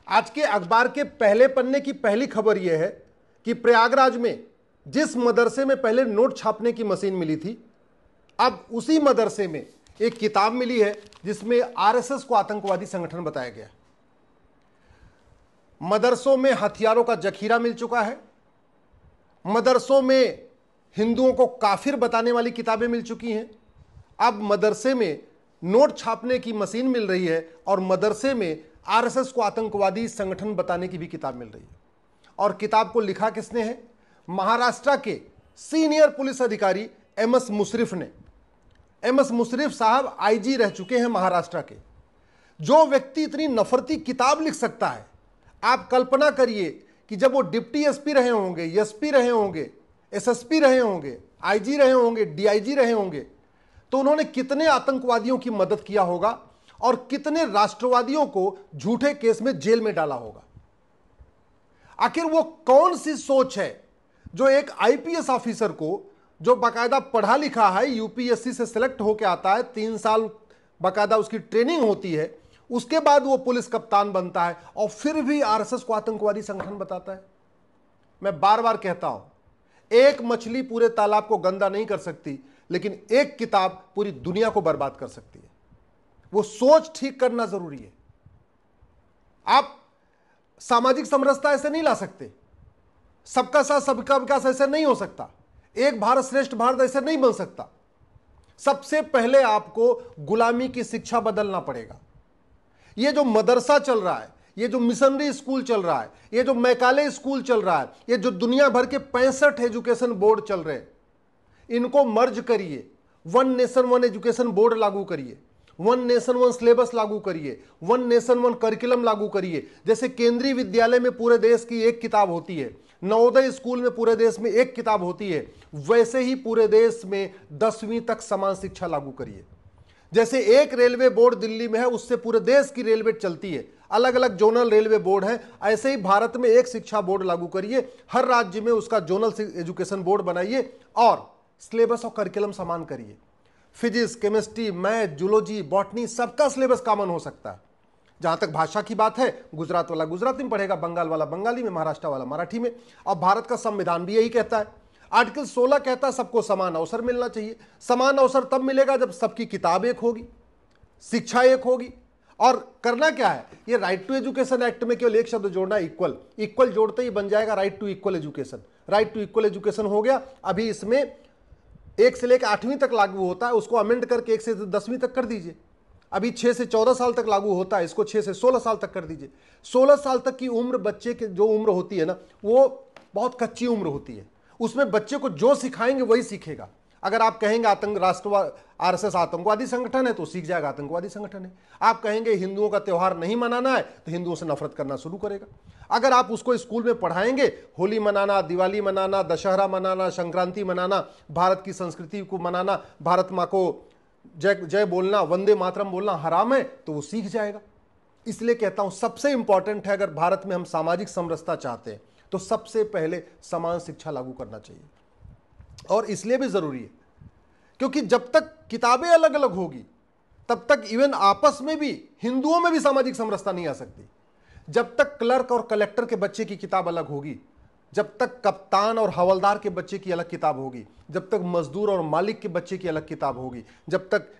आज के अखबार के पहले पन्ने की पहली खबर यह है कि प्रयागराज में जिस मदरसे में पहले नोट छापने की मशीन मिली थी, अब उसी मदरसे में एक किताब मिली है जिसमें आरएसएस को आतंकवादी संगठन बताया गया। मदरसों में हथियारों का जखीरा मिल चुका है, मदरसों में हिंदुओं को काफिर बताने वाली किताबें मिल चुकी हैं, अब मदरसे में नोट छापने की मशीन मिल रही है और मदरसे में आरएसएस को आतंकवादी संगठन बताने की भी किताब मिल रही है। और किताब को लिखा किसने है? महाराष्ट्र के सीनियर पुलिस अधिकारी एमएस मुशर्रफ ने। एमएस मुशर्रफ साहब आईजी रह चुके हैं महाराष्ट्र के। जो व्यक्ति इतनी नफरती किताब लिख सकता है, आप कल्पना करिए कि जब वो डिप्टी एसपी रहे होंगे, एसपी रहे होंगे, एसएसपी रहे होंगे, आईजी रहे होंगे, डीआईजी रहे होंगे, तो उन्होंने कितने आतंकवादियों की मदद किया होगा और कितने राष्ट्रवादियों को झूठे केस में जेल में डाला होगा। आखिर वो कौन सी सोच है जो एक आईपीएस ऑफिसर को, जो बाकायदा पढ़ा लिखा है, यूपीएससी से सिलेक्ट होकर आता है, 3 साल बाकायदा उसकी ट्रेनिंग होती है, उसके बाद वो पुलिस कप्तान बनता है और फिर भी आरएसएस को आतंकवादी संगठन बताता है। मैं बार बार कहता हूं, एक मछली पूरे तालाब को गंदा नहीं कर सकती, लेकिन एक किताब पूरी दुनिया को बर्बाद कर सकती है। वो सोच ठीक करना जरूरी है। आप सामाजिक समरसता ऐसे नहीं ला सकते, सबका साथ सबका विकास ऐसे नहीं हो सकता, एक भारत श्रेष्ठ भारत ऐसे नहीं बन सकता। सबसे पहले आपको गुलामी की शिक्षा बदलना पड़ेगा। ये जो मदरसा चल रहा है, ये जो मिशनरी स्कूल चल रहा है, ये जो मैकाले स्कूल चल रहा है, ये जो दुनिया भर के 65 एजुकेशन बोर्ड चल रहे हैं, इनको मर्ज करिए, one nation one education board लागू करिए, वन नेशन वन सिलेबस लागू करिए, वन नेशन वन करिकुलम लागू करिए। जैसे केंद्रीय विद्यालय में पूरे देश की एक किताब होती है, नवोदय स्कूल में पूरे देश में एक किताब होती है, वैसे ही पूरे देश में 10वीं तक समान शिक्षा लागू करिए। जैसे एक रेलवे बोर्ड दिल्ली में है, उससे पूरे देश की रेलवे चलती है, अलग अलग जोनल रेलवे बोर्ड है, ऐसे ही भारत में एक शिक्षा बोर्ड लागू करिए, हर राज्य में उसका जोनल एजुकेशन बोर्ड बनाइए और सिलेबस और करिकुलम समान करिए। Physics, chemistry, math, zoology, botany, सबका सिलेबस कॉमन हो सकता है। जहां तक भाषा की बात है, गुजरात वाला गुजराती में पढ़ेगा, बंगाल वाला बंगाली में, महाराष्ट्र वाला मराठी में। और भारत का संविधान भी यही कहता है। आर्टिकल 16 कहता है सबको समान अवसर मिलना चाहिए। समान अवसर तब मिलेगा जब सबकी किताब एक होगी, शिक्षा एक होगी। और करना क्या है, ये राइट टू एजुकेशन एक्ट में केवल एक शब्द जोड़ना, इक्वल। इक्वल जोड़ते ही बन जाएगा right to equal education. Right to equal education हो गया। अभी इसमें 1 से लेकर 8वीं तक लागू होता है, उसको अमेंड करके 1 से 10वीं तक कर दीजिए। अभी 6 से 14 साल तक लागू होता है, इसको 6 से 16 साल तक कर दीजिए। 16 साल तक की उम्र, बच्चे की जो उम्र होती है ना, वो बहुत कच्ची उम्र होती है। उसमें बच्चे को जो सिखाएंगे वही सीखेगा। अगर आप कहेंगे आरएसएस आतंकवादी संगठन है तो सीख जाएगा आतंकवादी संगठन है। आप कहेंगे हिंदुओं का त्यौहार नहीं मनाना है तो हिंदुओं से नफरत करना शुरू करेगा। अगर आप उसको स्कूल में पढ़ाएंगे होली मनाना, दिवाली मनाना, दशहरा मनाना, संक्रांति मनाना, भारत की संस्कृति को मनाना, भारत माँ को जय जय बोलना, वंदे मातरम बोलना हराम है, तो वो सीख जाएगा। इसलिए कहता हूं सबसे इंपॉर्टेंट है, अगर भारत में हम सामाजिक समरसता चाहते हैं तो सबसे पहले समान शिक्षा लागू करना चाहिए। और इसलिए भी जरूरी है क्योंकि जब तक किताबें अलग अलग होगी तब तक इवन आपस में भी, हिंदुओं में भी सामाजिक समरसता नहीं आ सकती। जब तक क्लर्क और कलेक्टर के बच्चे की किताब अलग होगी, जब तक कप्तान और हवलदार के बच्चे की अलग किताब होगी, जब तक मजदूर और मालिक के बच्चे की अलग किताब होगी, जब तक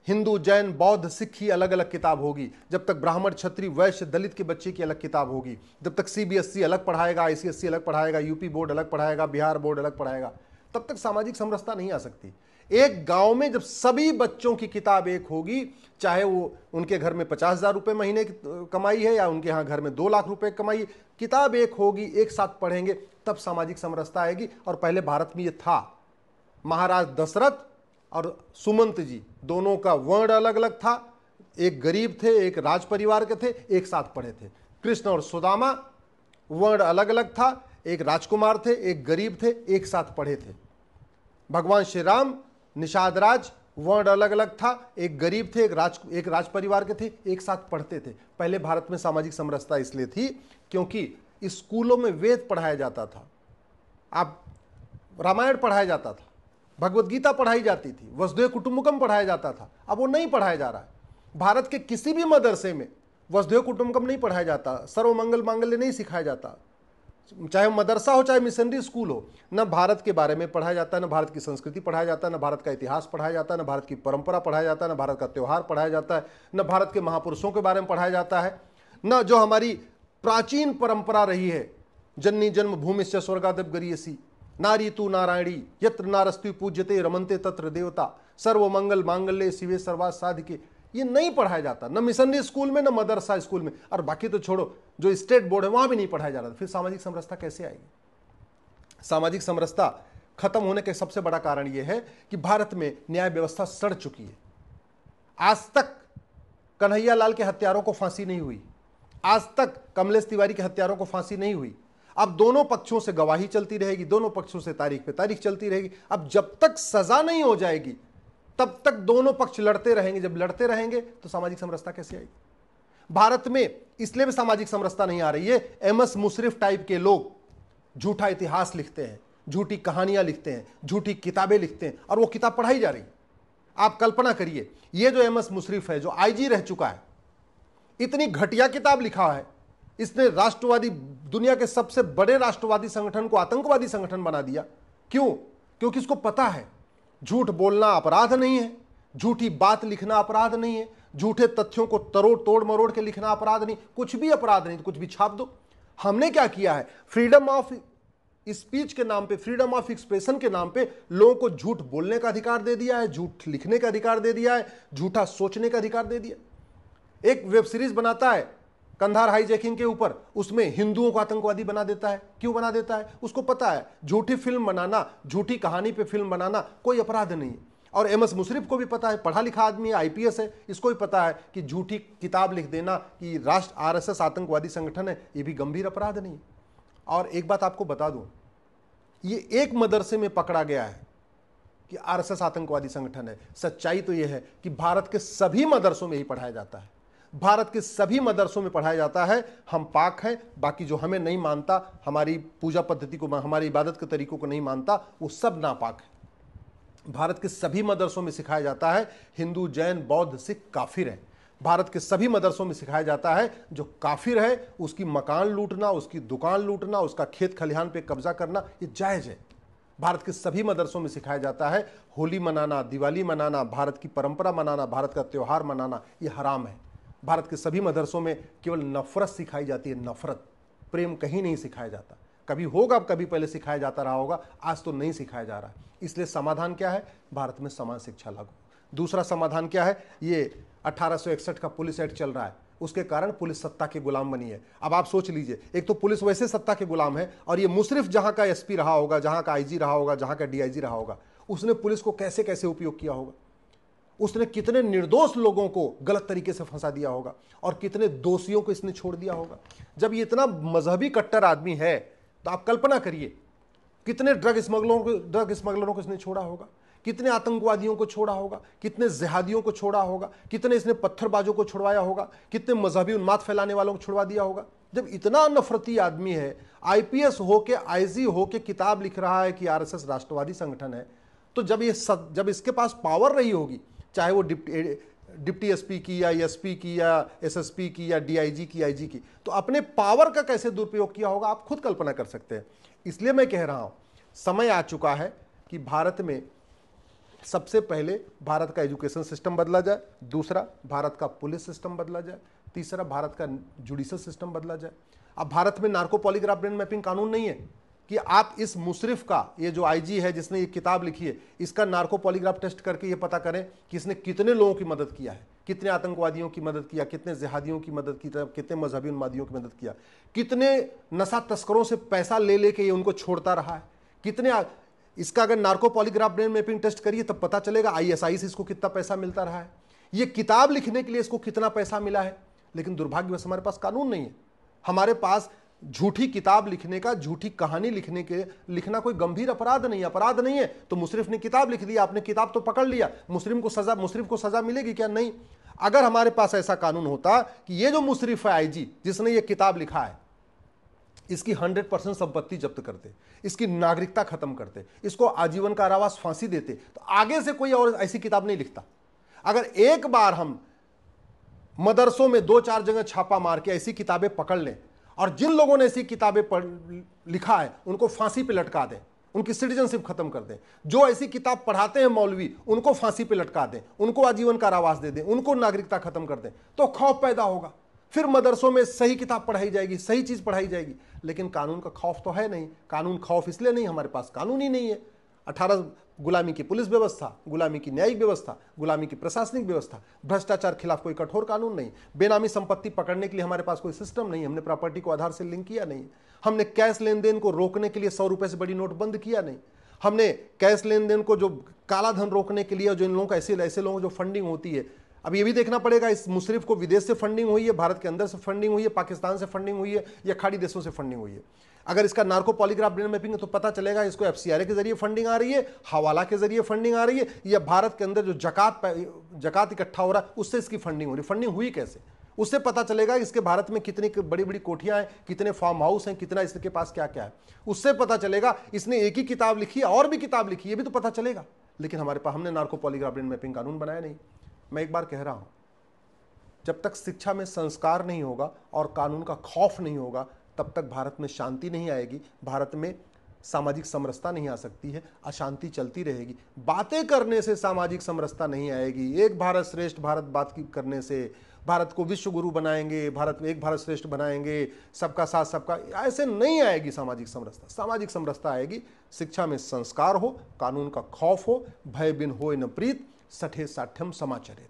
हिंदू, जैन, बौद्ध, सिख की अलग अलग किताब होगी, जब तक ब्राह्मण, क्षत्रिय, वैश्य, दलित के बच्चे की अलग किताब होगी, जब तक सीबीएसई अलग पढ़ाएगा, आईसीएसई अलग पढ़ाएगा, यूपी बोर्ड अलग पढ़ाएगा, बिहार बोर्ड अलग पढ़ाएगा, तब तक सामाजिक समरसता नहीं आ सकती। एक गांव में जब सभी बच्चों की किताब एक होगी, चाहे वो उनके घर में 50,000 रुपए महीने की कमाई है या उनके यहाँ घर में 2 लाख रुपए कमाई, किताब एक होगी, एक साथ पढ़ेंगे, तब सामाजिक समरसता आएगी। और पहले भारत में ये था। महाराज दशरथ और सुमंत जी दोनों का वर्ण अलग अलग था, एक गरीब थे, एक राज परिवार के थे, एक साथ पढ़े थे। कृष्ण और सुदामा वर्ण अलग अलग था, एक राजकुमार थे, एक गरीब थे, एक साथ पढ़े थे। भगवान श्री राम, निषाद राज, वर्ण अलग अलग था, एक गरीब थे, एक राज परिवार के थे, एक साथ पढ़ते थे। पहले भारत में सामाजिक समरसता इसलिए थी क्योंकि स्कूलों में वेद पढ़ाया जाता था, आप रामायण पढ़ाया जाता था, भगवत गीता पढ़ाई जाती थी, वसुधैव कुटुंबकम पढ़ाया जाता था। अब वो नहीं पढ़ाया जा रहा है। भारत के किसी भी मदरसे में वसुधैव कुटुंबकम नहीं पढ़ाया जाता, सर्वमंगल मांगल्य नहीं सिखाया जाता, चाहे मदरसा हो चाहे मिशनरी स्कूल हो, न भारत के बारे में पढ़ाया जाता है, न भारत की संस्कृति पढ़ाया जाता है, न भारत का इतिहास पढ़ाया जाता है, न भारत की परंपरा पढ़ाया जाता है, न भारत का त्यौहार पढ़ाया जाता है, न भारत के महापुरुषों के बारे में पढ़ाया जाता है, न जो हमारी प्राचीन परंपरा रही है, जननी जन्म भूमिश्च स्वर्गादप गरीयसी, नारी तू नारायणी यत्र नारस्तु पूज्यते रमनते तत्र देवता, सर्वमंगल मांगल्ये शिवे सर्वार्थ साधिके, ये नहीं पढ़ाया जाता, न मिशनरी स्कूल में न मदरसा स्कूल में, और बाकी तो छोड़ो जो स्टेट बोर्ड है वहां भी नहीं पढ़ाया जा रहा। फिर सामाजिक समरसता कैसे आएगी? सामाजिक समरसता खत्म होने का सबसे बड़ा कारण यह है कि भारत में न्याय व्यवस्था सड़ चुकी है। आज तक कन्हैया लाल के हत्यारों को फांसी नहीं हुई, आज तक कमलेश तिवारी के हत्यारों को फांसी नहीं हुई। अब दोनों पक्षों से गवाही चलती रहेगी, दोनों पक्षों से तारीख पे तारीख चलती रहेगी। अब जब तक सजा नहीं हो जाएगी तब तक दोनों पक्ष लड़ते रहेंगे। जब लड़ते रहेंगे तो सामाजिक समरसता कैसे आएगी? भारत में इसलिए भी सामाजिक समरसता नहीं आ रही है, एमएस मुशर्रफ टाइप के लोग झूठा इतिहास लिखते हैं, झूठी कहानियां लिखते हैं, झूठी किताबें लिखते हैं, और वो किताब पढ़ाई जा रही। आप कल्पना करिए, ये जो एमएस मुशर्रफ है, जो आईजी रह चुका है, इतनी घटिया किताब लिखा है, इसने राष्ट्रवादी, दुनिया के सबसे बड़े राष्ट्रवादी संगठन को आतंकवादी संगठन बना दिया। क्यों? क्योंकि इसको पता है झूठ बोलना अपराध नहीं है, झूठी बात लिखना अपराध नहीं है, झूठे तथ्यों को तोड़ मरोड़ के लिखना अपराध नहीं, कुछ भी अपराध नहीं, तो कुछ भी छाप दो। हमने क्या किया है? फ्रीडम ऑफ स्पीच के नाम पे, फ्रीडम ऑफ एक्सप्रेशन के नाम पे लोगों को झूठ बोलने का अधिकार दे दिया है, झूठ लिखने का अधिकार दे दिया है, झूठा सोचने का अधिकार दे दिया। एक वेब सीरीज बनाता है कंधार हाईजैकिंग के ऊपर, उसमें हिंदुओं को आतंकवादी बना देता है। क्यों बना देता है? उसको पता है झूठी फिल्म बनाना, झूठी कहानी पे फिल्म बनाना कोई अपराध नहीं है। और एमएस मुशर्रफ को भी पता है, पढ़ा लिखा आदमी है, आईपीएस है, इसको भी पता है कि झूठी किताब लिख देना कि राष्ट्र आरएसएस आतंकवादी संगठन है, ये भी गंभीर अपराध नहीं है। और एक बात आपको बता दूं, ये एक मदरसे में पकड़ा गया है कि आरएसएस आतंकवादी संगठन है। सच्चाई तो यह है कि भारत के सभी मदरसों में ही पढ़ाया जाता है, भारत के सभी मदरसों में पढ़ाया जाता है हम पाक हैं, बाकी जो हमें नहीं मानता, हमारी पूजा पद्धति को, हमारी इबादत के तरीकों को नहीं मानता, वो सब नापाक है। भारत के सभी मदरसों में सिखाया जाता है हिंदू, जैन, बौद्ध, सिख काफिर हैं। भारत के सभी मदरसों में सिखाया जाता है जो काफिर है उसकी मकान लूटना, उसकी दुकान लूटना, उसका खेत खलिहान पे कब्जा करना ये जायज है। भारत के सभी मदरसों में सिखाया जाता है होली मनाना, दिवाली मनाना, भारत की परंपरा मनाना, भारत का त्यौहार मनाना ये हराम है। भारत के सभी मदरसों में केवल नफरत सिखाई जाती है, नफरत, प्रेम कहीं नहीं सिखाया जाता। कभी होगा, कभी पहले सिखाया जाता रहा होगा, आज तो नहीं सिखाया जा रहा है। इसलिए समाधान क्या है? भारत में समान शिक्षा लागू। दूसरा समाधान क्या है? ये 1861 का पुलिस एक्ट चल रहा है, उसके कारण पुलिस सत्ता के गुलाम बनी है। अब आप सोच लीजिए, एक तो पुलिस वैसे सत्ता के गुलाम है, और ये मुशर्रफ जहां का एसपी रहा होगा, जहां का आईजी रहा होगा, जहां का डीआईजी रहा होगा, उसने पुलिस को कैसे कैसे उपयोग किया होगा, उसने कितने निर्दोष लोगों को गलत तरीके से फंसा दिया होगा, और कितने दोषियों को इसने छोड़ दिया होगा। जब ये इतना मजहबी कट्टर आदमी है तो आप कल्पना करिए कितने ड्रग स्मगलरों को इसने छोड़ा होगा, कितने आतंकवादियों को छोड़ा होगा, कितने जिहादियों को छोड़ा होगा, कितने इसने पत्थरबाजों को छुड़वाया होगा, कितने मजहबी उन्माद फैलाने वालों को छुड़वा दिया होगा। जब इतना नफरती आदमी है, आईपीएस होके, आईजी होके किताब लिख रहा है कि आरएसएस राष्ट्रवादी संगठन है, तो जब इसके पास पावर रही होगी, चाहे वो डिप्टी एसपी की या एसपी की या एसएसपी की या डीआईजी की, आईजी की, तो अपने पावर का कैसे दुरुपयोग किया होगा आप खुद कल्पना कर सकते हैं। इसलिए मैं कह रहा हूं, समय आ चुका है कि भारत में सबसे पहले भारत का एजुकेशन सिस्टम बदला जाए, दूसरा भारत का पुलिस सिस्टम बदला जाए, तीसरा भारत का जुडिशल सिस्टम बदला जाए। अब भारत में नार्को पॉलीग्राफ ब्रेन मैपिंग कानून नहीं है कि आप इस मुशर्रफ का, ये जो आईजी है जिसने ये किताब लिखी है, इसका नार्को पॉलीग्राफ टेस्ट करके ये पता करें कि इसने कितने लोगों की मदद किया है, कितने आतंकवादियों की मदद किया, कितने जिहादियों की मदद की, कितने मजहबी उन्मादियों की मदद किया, कितने नशा तस्करों से पैसा ले लेके ये उनको छोड़ता रहा है, कितने। इसका अगर narco polygraph brain mapping test करिए तब पता चलेगा आईएसआई से इसको कितना पैसा मिलता रहा है, ये किताब लिखने के लिए इसको कितना पैसा मिला है। लेकिन दुर्भाग्यवश हमारे पास कानून नहीं है। हमारे पास झूठी किताब लिखने का, झूठी कहानी लिखना कोई गंभीर अपराध नहीं है। तो मुशर्रफ ने किताब लिख दिया, आपने किताब तो पकड़ लिया, मुशर्रफ को सजा मिलेगी क्या? नहीं। अगर हमारे पास ऐसा कानून होता कि ये जो मुशर्रफ है आईजी जिसने ये किताब लिखा है, इसकी 100% संपत्ति जब्त करते, इसकी नागरिकता खत्म करते, इसको आजीवन कारावास फांसी देते, तो आगे से कोई और ऐसी किताब नहीं लिखता। अगर एक बार हम मदरसों में 2-4 जगह छापा मार के ऐसी किताबें पकड़ लें और जिन लोगों ने ऐसी किताबें पढ़ लिखा है उनको फांसी पे लटका दें, उनकी सिटीजनशिप खत्म कर दें। जो ऐसी किताब पढ़ाते हैं मौलवी उनको फांसी पे लटका दें, उनको आजीवन कारावास दे दें, उनको नागरिकता खत्म कर दें, तो खौफ पैदा होगा। फिर मदरसों में सही किताब पढ़ाई जाएगी, सही चीज पढ़ाई जाएगी। लेकिन कानून का खौफ तो है नहीं। कानून खौफ इसलिए नहीं, हमारे पास कानून ही नहीं है। 18 गुलामी की पुलिस व्यवस्था, गुलामी की न्यायिक व्यवस्था, गुलामी की प्रशासनिक व्यवस्था, भ्रष्टाचार खिलाफ कोई कठोर कानून नहीं, बेनामी संपत्ति पकड़ने के लिए हमारे पास कोई सिस्टम नहीं, हमने प्रॉपर्टी को आधार से लिंक किया नहीं, हमने कैश लेन देन को रोकने के लिए 100 रुपए से बड़ी नोट बंद किया नहीं, हमने कैश लेन देन को जो काला धन रोकने के लिए जो इन लोगों का ऐसे लोगों जो फंडिंग होती है, अब ये भी देखना पड़ेगा इस मुशर्रिफ को विदेश से फंडिंग हुई है, भारत के अंदर से फंडिंग हुई है, पाकिस्तान से फंडिंग हुई है या खाड़ी देशों से फंडिंग हुई है। अगर इसका नार्को पॉलीग्राफ ब्रेन मैपिंग है तो पता चलेगा इसको एफसीआरए के जरिए फंडिंग आ रही है, हवाला के जरिए फंडिंग आ रही है, या भारत के अंदर जो जकात इकट्ठा हो रहा है उससे इसकी फंडिंग हो रही है। फंडिंग हुई कैसे, उससे पता चलेगा इसके भारत में कितनी बड़ी बड़ी कोठियां हैं, कितने फार्म हाउस हैं, कितना इसके पास क्या क्या है। उससे पता चलेगा इसने एक ही किताब लिखी है और भी किताब लिखी है, ये भी तो पता चलेगा। लेकिन हमारे पास, हमने नार्को पॉलीग्राफ ब्रेन मैपिंग कानून बनाया नहीं। मैं एक बार कह रहा हूं, जब तक शिक्षा में संस्कार नहीं होगा और कानून का खौफ नहीं होगा तब तक भारत में शांति नहीं आएगी, भारत में सामाजिक समरसता नहीं आ सकती है, अशांति चलती रहेगी। बातें करने से सामाजिक समरसता नहीं आएगी। एक भारत श्रेष्ठ भारत बात की करने से भारत को विश्व गुरु बनाएंगे, भारत में एक भारत श्रेष्ठ बनाएंगे, सबका साथ सबका, ऐसे नहीं आएगी सामाजिक समरसता। सामाजिक समरसता आएगी शिक्षा में संस्कार हो, कानून का खौफ हो, भय बिन होय न प्रीत, सठे साठ्यम समाचरित।